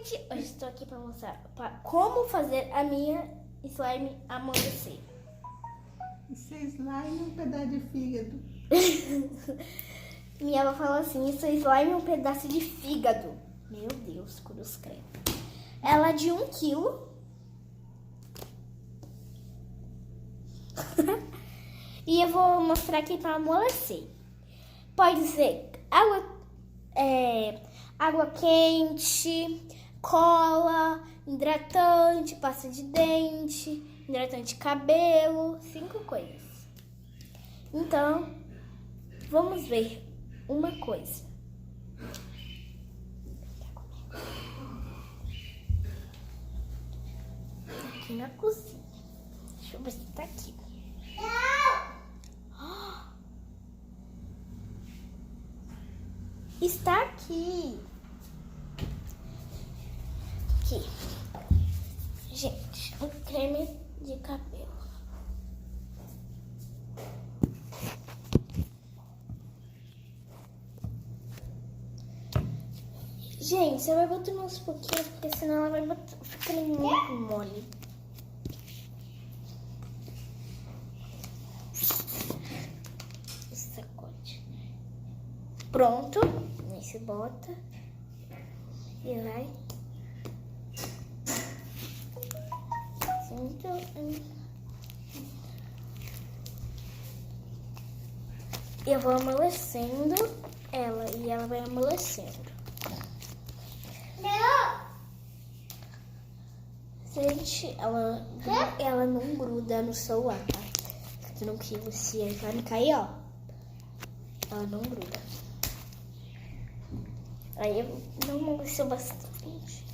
gente, hoje estou aqui para mostrar como fazer a minha slime amolecer. Isso é slime, um pedaço de fígado. Minha avó falou assim, isso é slime, um pedaço de fígado. Meu Deus, cruz credo. Ela é de 1 quilo. E eu vou mostrar aqui para amolecer. Pode ser água quente, cola, hidratante, pasta de dente, hidratante de cabelo, 5 coisas. Então, vamos ver uma coisa. Aqui na cozinha. Deixa eu ver se tá aqui. Está aqui. Aqui. Gente, um creme de cabelo. Gente, você vai botando uns pouquinhos, porque senão ela vai ficando muito mole. Sacode. Pronto. Aí você bota e vai. Eu vou amolecendo ela e ela vai amolecendo. Gente, ela não gruda no celular, tá? Se não que você vai me cair, ó. Ela não gruda. Aí eu não amoleceu bastante.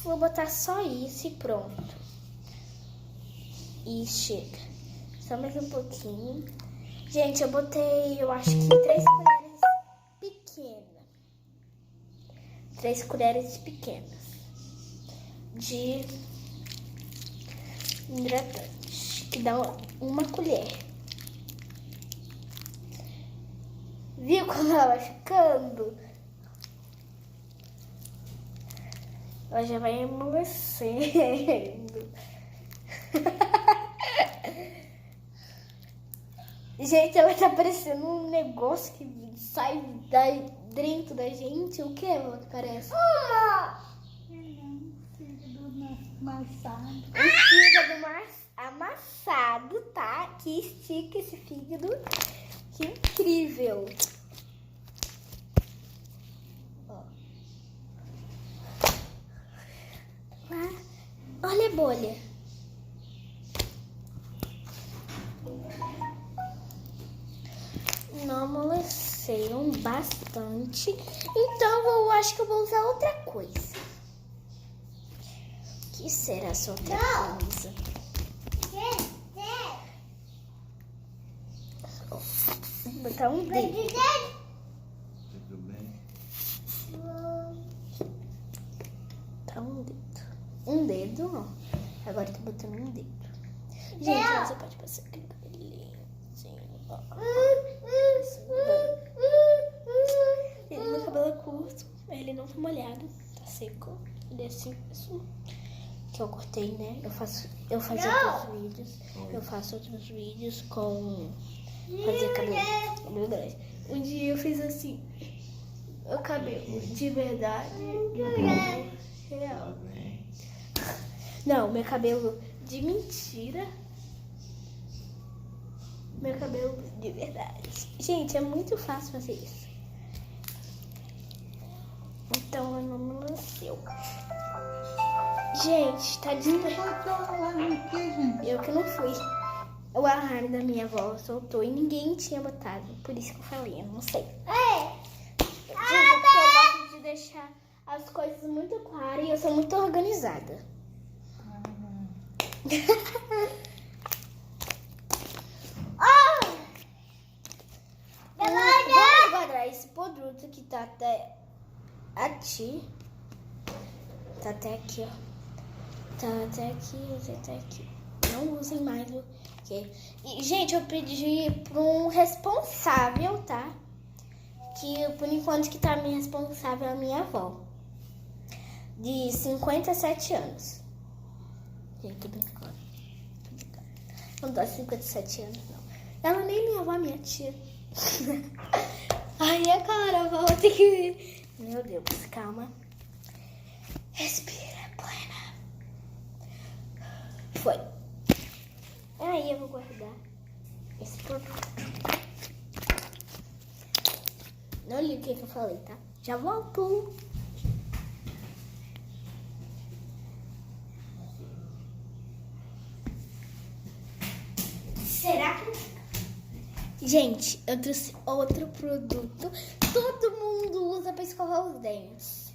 Vou botar só isso e pronto. E chega. Só mais um pouquinho. Gente, eu botei, eu acho que 3 colheres pequenas. 3 colheres pequenas de hidratante, que dá uma colher. Viu como ela vai ficando? Ela já vai amolecendo. Gente, ela tá parecendo um negócio que sai dentro da gente. O que ela parece? Fígado amassado. Um fígado amassado, tá? Que estica esse fígado. Que incrível. Ó. Olha a bolha. Não amoleceu bastante. Então eu acho que eu vou usar outra coisa. O que será essa outra coisa? Vou botar um dedo. Tudo bem? Tá um dedo. Um dedo, ó. Agora tô botando um dedo. Gente, você pode passar aqui no cabelinho. Assim, ó. Meu cabelo é curto, ele não tá molhado, tá seco. Ele é assim mesmo. Que eu cortei, né? Eu faço outros vídeos. Eu faço outros vídeos com fazer cabelo grande. Um dia eu fiz assim, o cabelo de verdade e o cabelo real. Não, meu cabelo de mentira. Meu cabelo de verdade. Gente, é muito fácil fazer isso. Então, eu não me lanceu. Gente, tá eu que não fui. O alarme da minha avó soltou e ninguém tinha botado. Por isso que eu falei, eu não sei. Gente, é porque eu gosto de deixar as coisas muito claras e eu sou muito organizada. Vamos guardar esse produto que tá até aqui. Tá até aqui, ó. Tá até aqui. Não usem mais o que. E, gente, eu pedi para um responsável, tá? que por enquanto que tá me responsável é a minha avó. De 57 anos. Gente, tô brincando. Não dá 57 anos, não. Ela nem minha avó, é minha tia. Ai, agora a avó tem que... Meu Deus, calma. Respira, plena. Foi. Aí eu vou guardar esse produto. Não li o que eu falei, tá? Já volto. Será que... Gente, eu trouxe outro produto. Todo mundo usa pra escovar os dentes.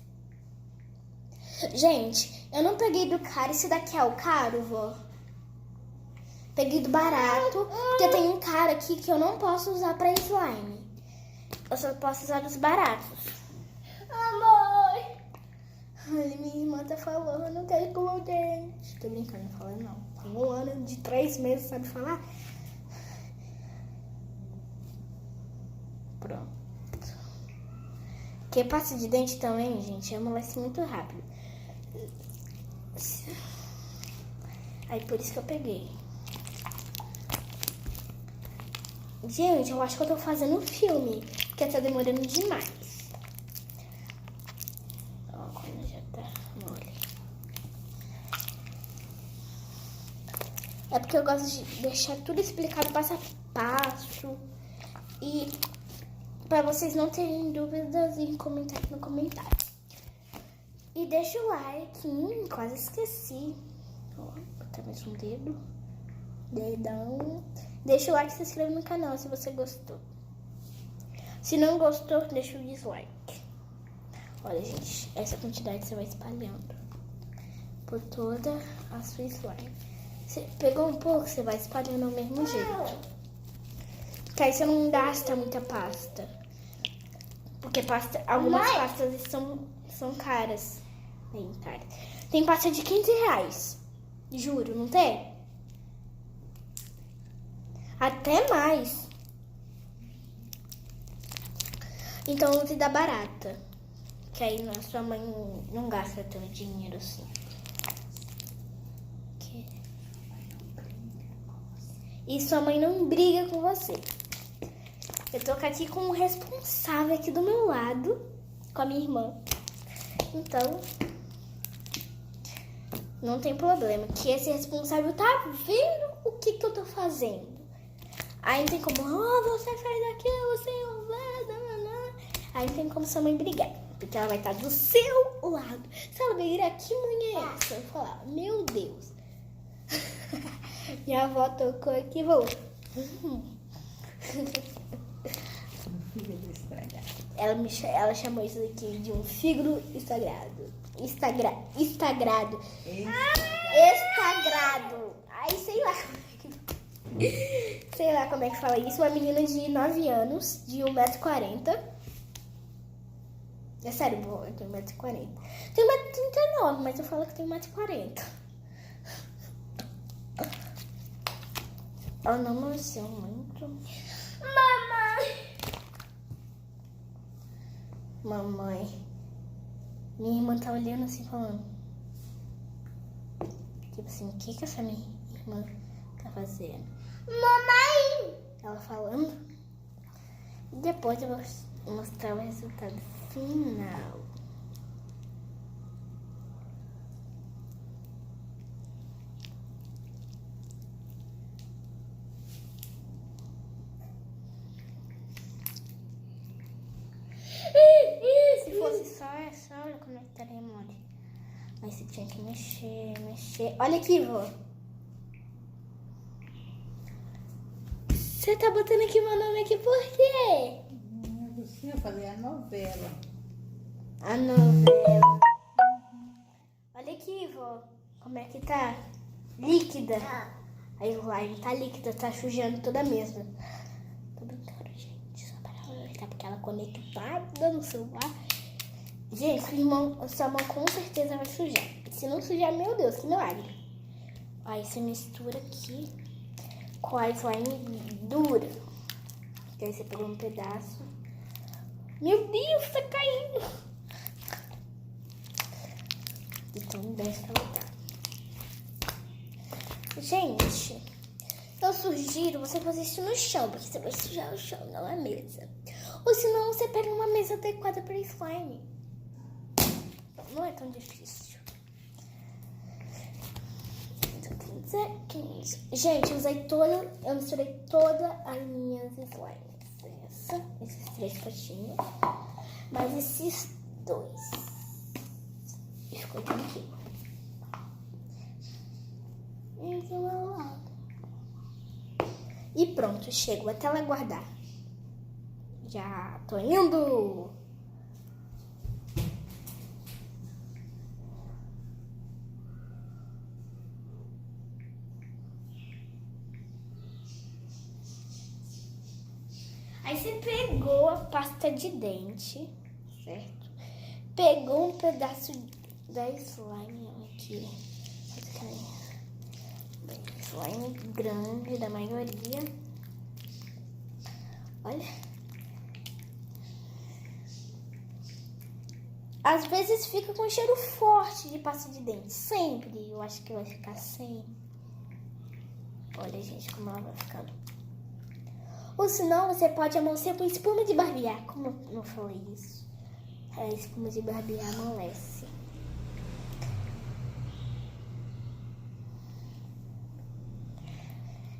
Gente, eu não peguei do caro. Esse daqui é o caro, vó. Peguei do barato. Porque tem um cara aqui que eu não posso usar pra slime. Eu só posso usar dos baratos. Amor! Olha, minha irmã tá falando, eu não quero escovar o dente. Tô brincando, não fala não. Tem 1 ano de 3 meses, sabe falar? Pronto. Porque pasta de dente também, gente, amolece muito rápido. Aí por isso que eu peguei. Gente, eu acho que eu tô fazendo um filme, porque tá demorando demais. Ó, quando já tá mole. É porque eu gosto de deixar tudo explicado passo a passo. E para vocês não terem dúvidas em comentar aqui no comentário. E deixa o like. Quase esqueci. Ó, botar mais um dedo. Dedão. Deixa o like e se inscreve no canal se você gostou. Se não gostou, deixa o dislike. Olha, gente, essa quantidade você vai espalhando por toda a sua slime. Você pegou um pouco, você vai espalhando do mesmo jeito. Que aí você não gasta muita pasta. Porque algumas pastas são caras. Bem caras. Tem pasta de R$15. Juro, não tem? Até mais. Então use da barata. Que aí a sua mãe não gasta tanto dinheiro assim. E sua mãe não briga com você. Eu tô aqui com o responsável aqui do meu lado. Com a minha irmã. Então, não tem problema. Que esse responsável tá vendo o que eu tô fazendo. Aí não tem como, você faz aquilo, você não vai, não. Aí não tem como sua mãe brigar. Porque ela vai estar do seu lado. Se ela brigar, que mãe é essa? Eu vou falar, meu Deus. Minha avó tocou aqui, vou. Fígado estragado. Ela chamou isso aqui de um fígado estragado. Estagrado. Ai, sei lá. Sei lá como é que fala isso. Uma menina de 9 anos, de 1,40 m. É sério, eu tenho 1,40 m. Tenho 1,39 m, mas eu falo que tenho 1,40 m. Ela não amadureceu muito. Mamãe. Minha irmã tá olhando assim, falando. Tipo assim, o que essa minha irmã tá fazendo? Mamãe! Ela falando. E depois eu vou mostrar o resultado final. Se fosse só essa, olha como é que estaria mole. Mas você tinha que mexer. Olha aqui, vó. Você tá botando aqui meu nome aqui por quê? Você ia fazer a novela. A novela. Olha aqui, vó. Como é que tá? Líquida. A slime tá líquida, tá sujando toda a mesa. Tô brincando, gente. Só para olhar, porque ela conectada no celular. Gente, sua mão com certeza vai sujar. Se não sujar, meu Deus, que milagre. Aí você mistura aqui com a slime dura. E aí você pega um pedaço Meu Deus, tá caindo. Então, dessa lugar. Gente, eu sugiro você fazer isso no chão, porque você vai sujar o chão, não a mesa. Ou senão você pega uma mesa adequada para slime. Não é tão difícil. 15. Gente, eu misturei todas as minhas slimes. Esses 3 potinhos. Mas esses 2. E ficou tranquilo. E do meu lado. E pronto, chego até ela guardar. Já tô indo! Aí você pegou a pasta de dente, certo? Pegou um pedaço da slime aqui. Slime grande da maioria. Olha. Às vezes fica com cheiro forte de pasta de dente. Sempre. Eu acho que vai ficar sem. Olha, gente, como ela vai ficando. Ou senão você pode amolecer com espuma de barbear. Como eu não falei isso? A espuma de barbear amolece.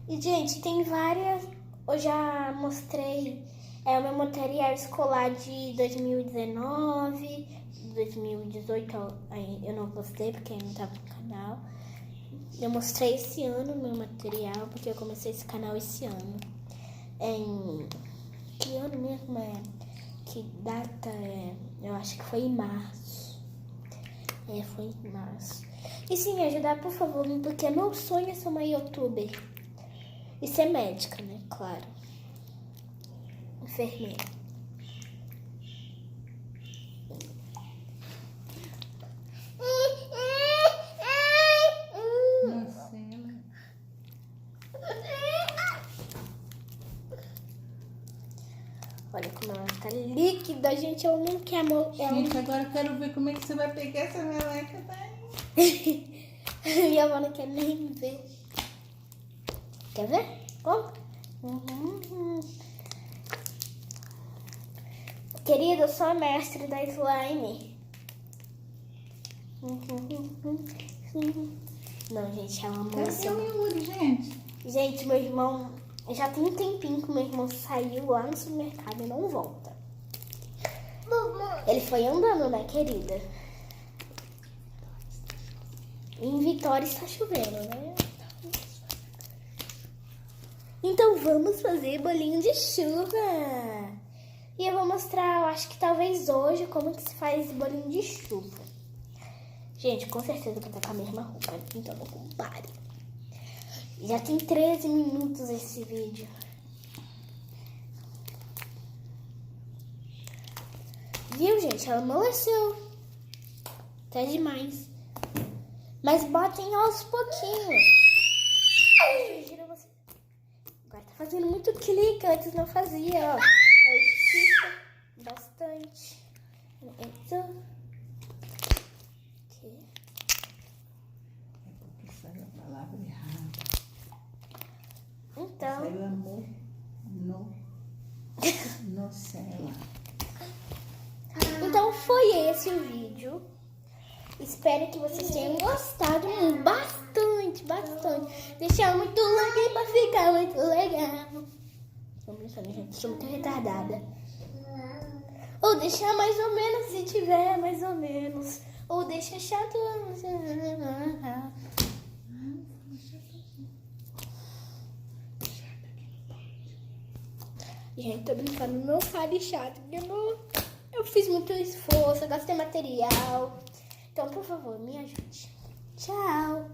E, gente, tem várias... Eu já mostrei o meu material escolar de 2019, 2018. Eu não postei porque não estava no canal. Eu mostrei esse ano o meu material, porque eu comecei esse canal esse ano. Que ano mesmo é? Que data é? Eu acho que foi em março. Foi em março. E sim, me ajudar, por favor, porque meu sonho é ser uma youtuber. E ser médica, né? Claro. Enfermeira. Olha como ela tá líquida, gente. Eu não quero... Gente, agora eu quero ver como é que você vai pegar essa meleca daí. Minha avó não quer nem ver. Quer ver? Como? Querida, eu sou a mestre da slime. Não, gente, ela amou. Cadê o Yuri, gente? Gente, meu irmão... Já tem um tempinho que meu irmão saiu lá no supermercado e não volta. Ele foi andando, né, querida? Em Vitória está chovendo, né? Então vamos fazer bolinho de chuva. E eu vou mostrar, eu acho que talvez hoje, como que se faz bolinho de chuva. Gente, com certeza vai estar com a mesma roupa, então não compare. Já tem 13 minutos esse vídeo. Viu, gente? Ela amoleceu. Tá demais. Mas botem aos pouquinhos. Eu sugiro você... Agora tá fazendo muito clique, antes não fazia, ó. Aí estica bastante. Isso. Aqui. É porque saiu a palavra errada. Então... Saiu amor no céu. Então foi esse o vídeo. Espero que vocês tenham gostado bastante, bastante. Deixar muito like pra ficar muito legal. Tô brincando, gente. Estou muito retardada. Ou deixar mais ou menos se tiver mais ou menos. Ou deixa chato. Gente, tô brincando. Não fale chato. Porque eu fiz muito esforço. Eu gastei material. Então, por favor, me ajude. Tchau.